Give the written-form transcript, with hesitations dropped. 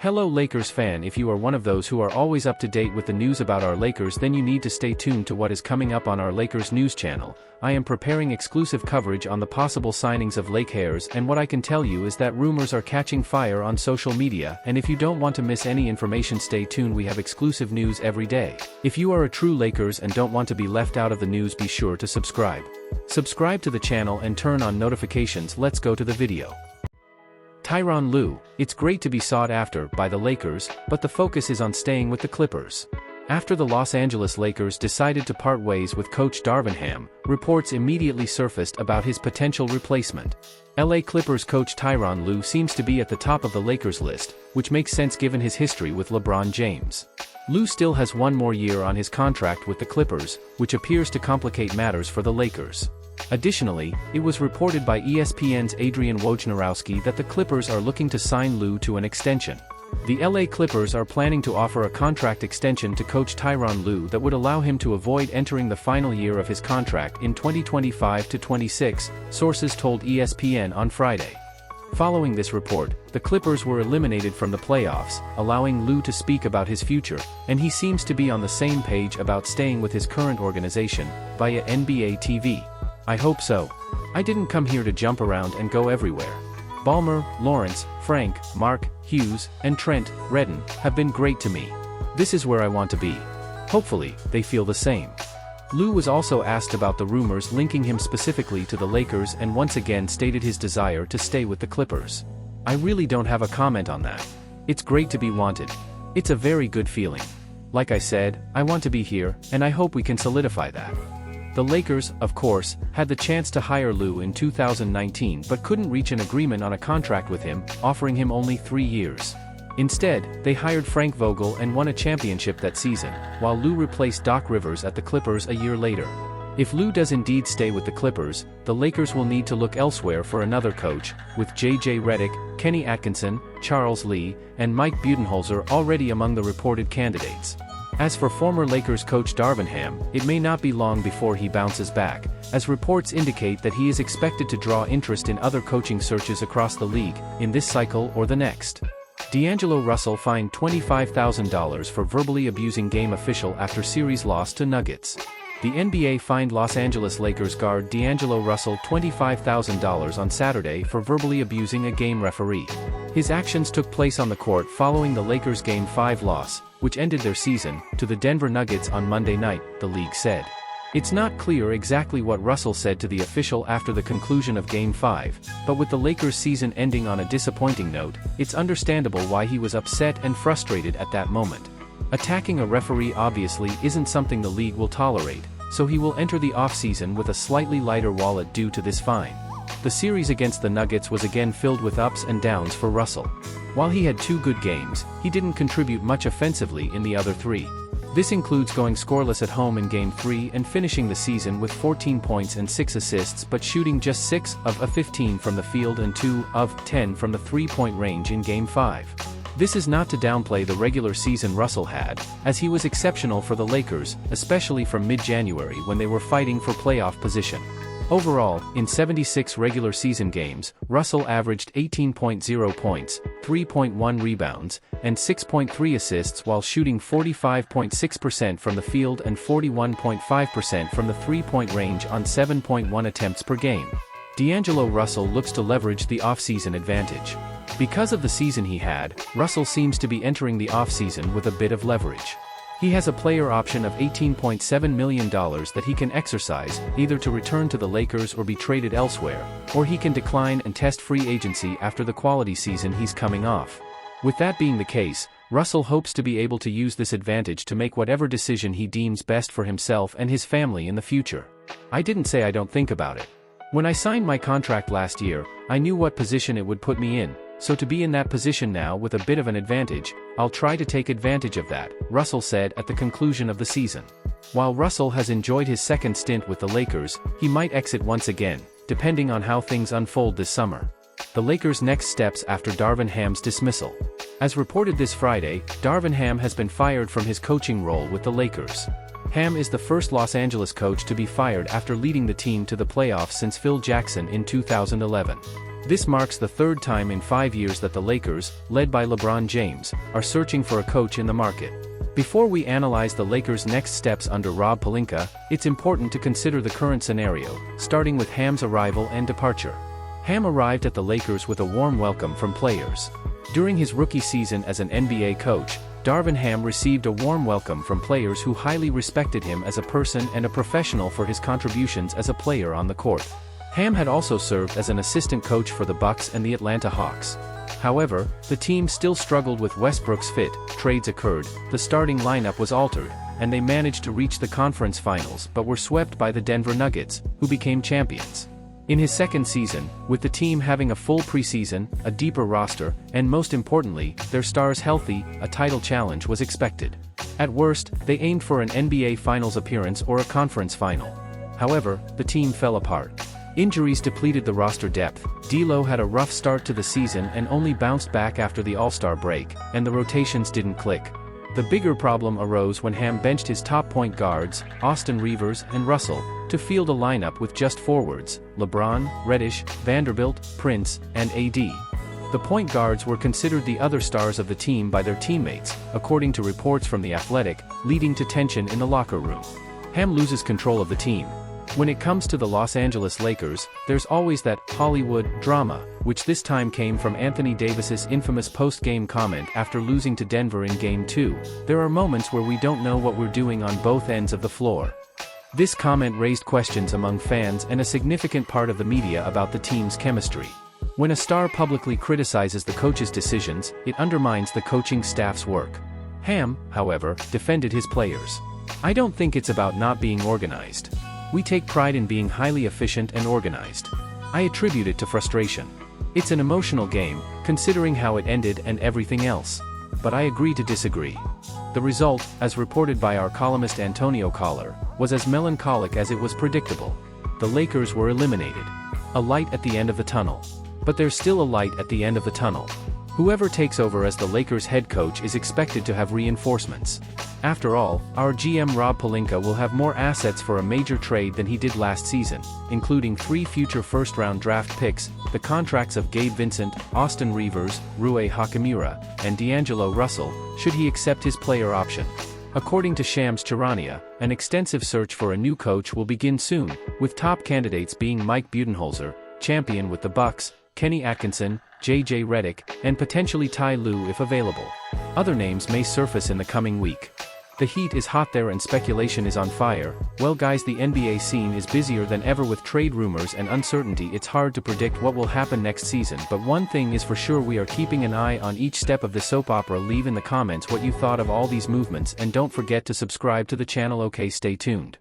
Hello Lakers fan, if you are one of those who are always up to date with the news about our Lakers, then you need to stay tuned to what is coming up on our Lakers news channel. I am preparing exclusive coverage on the possible signings of Lake Hairs, and what I can tell you is that rumors are catching fire on social media, and if you don't want to miss any information, stay tuned. We have exclusive news every day. If you are a true Lakers and don't want to be left out of the news, be sure to subscribe. Subscribe to the channel and turn on notifications. Let's go to the video. Tyronn Lue, it's great to be sought after by the Lakers, but the focus is on staying with the Clippers. After the Los Angeles Lakers decided to part ways with coach Darvin Ham, reports immediately surfaced about his potential replacement. LA Clippers coach Tyronn Lue seems to be at the top of the Lakers list, which makes sense given his history with LeBron James. Lue still has one more year on his contract with the Clippers, which appears to complicate matters for the Lakers. Additionally, it was reported by ESPN's Adrian Wojnarowski that the Clippers are looking to sign Lue to an extension. The LA Clippers are planning to offer a contract extension to coach Tyronn Lue that would allow him to avoid entering the final year of his contract in 2025-26, sources told ESPN on Friday. Following this report, the Clippers were eliminated from the playoffs, allowing Lue to speak about his future, and he seems to be on the same page about staying with his current organization, via NBA TV. I hope so. I didn't come here to jump around and go everywhere. Ballmer, Lawrence, Frank, Mark, Hughes, and Trent, Redden, have been great to me. This is where I want to be. Hopefully, they feel the same. Lue was also asked about the rumors linking him specifically to the Lakers and once again stated his desire to stay with the Clippers. I really don't have a comment on that. It's great to be wanted. It's a very good feeling. Like I said, I want to be here, and I hope we can solidify that. The Lakers, of course, had the chance to hire Lue in 2019 but couldn't reach an agreement on a contract with him, offering him only 3 years. Instead, they hired Frank Vogel and won a championship that season, while Lue replaced Doc Rivers at the Clippers a year later. If Lue does indeed stay with the Clippers, the Lakers will need to look elsewhere for another coach, with J.J. Redick, Kenny Atkinson, Charles Lee, and Mike Budenholzer already among the reported candidates. As for former Lakers coach Darvin Ham, it may not be long before he bounces back, as reports indicate that he is expected to draw interest in other coaching searches across the league, in this cycle or the next. D'Angelo Russell fined $25,000 for verbally abusing game official after series loss to Nuggets. The NBA fined Los Angeles Lakers guard D'Angelo Russell $25,000 on Saturday for verbally abusing a game referee. His actions took place on the court following the Lakers' Game 5 loss, which ended their season, to the Denver Nuggets on Monday night, the league said. It's not clear exactly what Russell said to the official after the conclusion of Game 5, but with the Lakers' season ending on a disappointing note, it's understandable why he was upset and frustrated at that moment. Attacking a referee obviously isn't something the league will tolerate, so he will enter the offseason with a slightly lighter wallet due to this fine. The series against the Nuggets was again filled with ups and downs for Russell. While he had 2 good games, he didn't contribute much offensively in the other 3. This includes going scoreless at home in Game 3 and finishing the season with 14 points and 6 assists but shooting just 6 of 15 from the field and 2 of 10 from the 3-point range in Game 5. This is not to downplay the regular season Russell had, as he was exceptional for the Lakers, especially from mid-January when they were fighting for playoff position. Overall, in 76 regular season games, Russell averaged 18.0 points, 3.1 rebounds, and 6.3 assists while shooting 45.6% from the field and 41.5% from the 3-point range on 7.1 attempts per game. D'Angelo Russell looks to leverage the offseason advantage. Because of the season he had, Russell seems to be entering the offseason with a bit of leverage. He has a player option of $18.7 million that he can exercise, either to return to the Lakers or be traded elsewhere, or he can decline and test free agency after the quality season he's coming off. With that being the case, Russell hopes to be able to use this advantage to make whatever decision he deems best for himself and his family in the future. I didn't say I don't think about it. When I signed my contract last year, I knew what position it would put me in. So to be in that position now with a bit of an advantage, I'll try to take advantage of that, Russell said at the conclusion of the season. While Russell has enjoyed his second stint with the Lakers, he might exit once again, depending on how things unfold this summer. The Lakers' next steps after Darvin Ham's dismissal. As reported this Friday, Darvin Ham has been fired from his coaching role with the Lakers. Ham is the first Los Angeles coach to be fired after leading the team to the playoffs since Phil Jackson in 2011. This marks the third time in 5 years that the Lakers, led by LeBron James, are searching for a coach in the market. Before we analyze the Lakers' next steps under Rob Pelinka, it's important to consider the current scenario, starting with Ham's arrival and departure. Ham arrived at the Lakers with a warm welcome from players. During his rookie season as an NBA coach, Darvin Ham received a warm welcome from players who highly respected him as a person and a professional for his contributions as a player on the court. Ham had also served as an assistant coach for the Bucks and the Atlanta Hawks. However, the team still struggled with Westbrook's fit, trades occurred, the starting lineup was altered, and they managed to reach the conference finals but were swept by the Denver Nuggets, who became champions. In his second season, with the team having a full preseason, a deeper roster, and most importantly, their stars healthy, a title challenge was expected. At worst, they aimed for an NBA Finals appearance or a conference final. However, the team fell apart. Injuries depleted the roster depth, D'Lo had a rough start to the season and only bounced back after the All-Star break, and the rotations didn't click. The bigger problem arose when Ham benched his top point guards, Austin Rivers and Russell, to field a lineup with just forwards, LeBron, Reddish, Vanderbilt, Prince, and AD. The point guards were considered the other stars of the team by their teammates, according to reports from The Athletic, leading to tension in the locker room. Ham loses control of the team. When it comes to the Los Angeles Lakers, there's always that Hollywood drama, which this time came from Anthony Davis's infamous post-game comment after losing to Denver in Game 2. There are moments where we don't know what we're doing on both ends of the floor. This comment raised questions among fans and a significant part of the media about the team's chemistry. When a star publicly criticizes the coach's decisions, it undermines the coaching staff's work. Ham, however, defended his players. "I don't think it's about not being organized. We take pride in being highly efficient and organized. I attribute it to frustration. It's an emotional game, considering how it ended and everything else. But I agree to disagree." The result, as reported by our columnist Antonio Collar, was as melancholic as it was predictable. The Lakers were eliminated. A light at the end of the tunnel. But there's still a light at the end of the tunnel. Whoever takes over as the Lakers head coach is expected to have reinforcements. After all, our GM Rob Pelinka will have more assets for a major trade than he did last season, including 3 future first-round draft picks, the contracts of Gabe Vincent, Austin Rivers, Rui Hachimura, and D'Angelo Russell, should he accept his player option. According to Shams Charania, an extensive search for a new coach will begin soon, with top candidates being Mike Budenholzer, champion with the Bucks, Kenny Atkinson, J.J. Redick, and potentially Tyronn Lue if available. Other names may surface in the coming week. The heat is hot there and speculation is on fire. Well guys, the NBA scene is busier than ever with trade rumors and uncertainty. It's hard to predict what will happen next season, but one thing is for sure, we are keeping an eye on each step of the soap opera. Leave in the comments what you thought of all these movements and don't forget to subscribe to the channel. Okay, stay tuned.